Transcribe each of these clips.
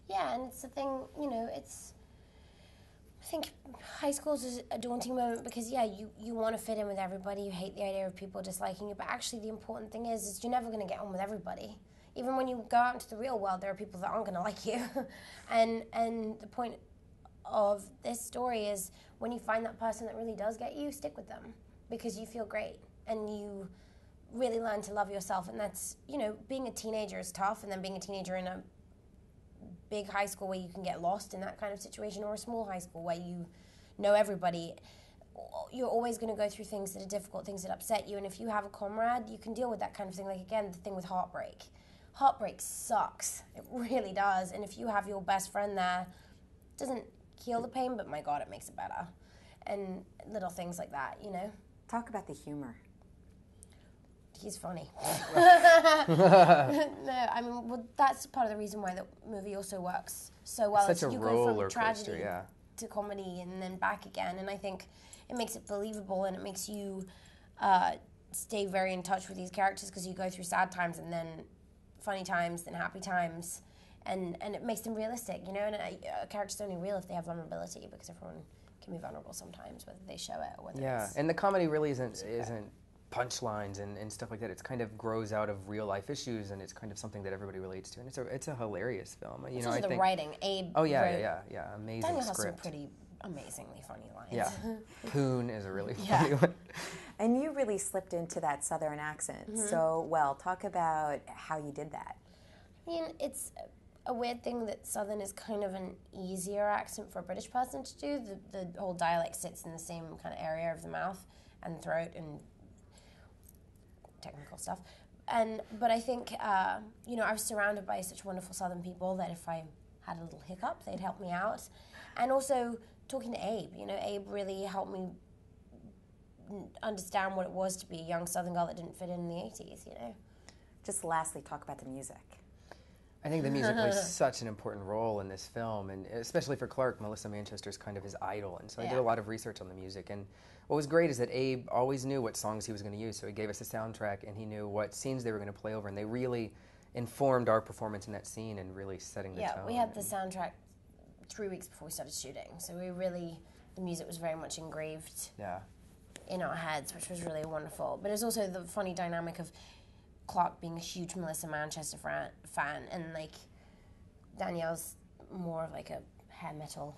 Yeah, and it's the thing, you know, I think high school is a daunting moment because, yeah, you want to fit in with everybody. You hate the idea of people disliking you. But actually, the important thing is you're never going to get on with everybody. Even when you go out into the real world, there are people that aren't going to like you. and the point of this story is when you find that person that really does get you, stick with them because you feel great and you really learn to love yourself. And that's, you know, being a teenager is tough, and then being a teenager in a big high school where you can get lost in that kind of situation, or a small high school where you know everybody, you're always going to go through things that are difficult, things that upset you, and if you have a comrade, you can deal with that kind of thing. Like, again, the thing with heartbreak sucks, it really does, and if you have your best friend there, it doesn't heal the pain, but my God, it makes it better. And little things like that, you know. Talk about the humor. He's funny. No, I mean, well, that's part of the reason why the movie also works so well. It's such a you roller go from tragedy coaster, yeah. to comedy and then back again, and I think it makes it believable, and it makes you stay very in touch with these characters because you go through sad times and then funny times, then happy times, and it makes them realistic, you know. And a character's only real if they have vulnerability, because everyone can be vulnerable sometimes, whether they show it or whether it's... And the comedy really isn't punchlines and stuff like that. It kind of grows out of real life issues, and it's kind of something that everybody relates to, and it's a hilarious film. You know, I think the writing, Abe. Oh yeah, amazing Daniel script. has some pretty amazingly funny lines. Yeah, Poon is a really funny one. And you really slipped into that Southern accent so well. Talk about how you did that. I mean, it's a weird thing that Southern is kind of an easier accent for a British person to do. The whole dialect sits in the same kind of area of the mouth and throat and technical stuff. But I think, you know, I was surrounded by such wonderful Southern people that if I had a little hiccup, they'd help me out. And also talking to Abe, you know, Abe really helped me understand what it was to be a young Southern girl that didn't fit in the 80s, you know. Just lastly, talk about the music. I think the music plays such an important role in this film, and especially for Clark, Melissa Manchester's kind of his idol, and so I did a lot of research on the music. And what was great is that Abe always knew what songs he was going to use, so he gave us a soundtrack, and he knew what scenes they were going to play over, and they really informed our performance in that scene and really setting the tone. Yeah, we had the soundtrack 3 weeks before we started shooting, so the music was very much engraved in our heads, which was really wonderful. But it's also the funny dynamic of Clark being a huge Melissa Manchester fan, and like Danielle's more of like a hair metal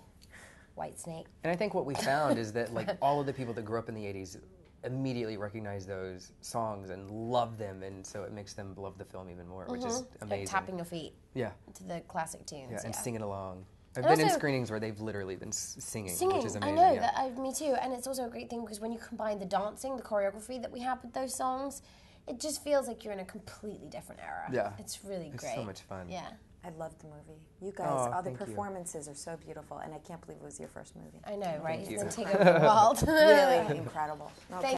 White Snake. And I think what we found is that like all of the people that grew up in the 80s immediately recognize those songs and love them, and so it makes them love the film even more, which is amazing. Like tapping your feet to the classic tunes. And singing along. I've been in screenings where they've literally been singing, which is amazing. I know, me too. And it's also a great thing because when you combine the dancing, the choreography that we have with those songs, it just feels like you're in a completely different era. Yeah. It's really great. It's so much fun. Yeah. I loved the movie. You guys, all the performances are so beautiful, and I can't believe it was your first movie. I know, right? Thank you. He's going to take over the world. Really incredible. Okay.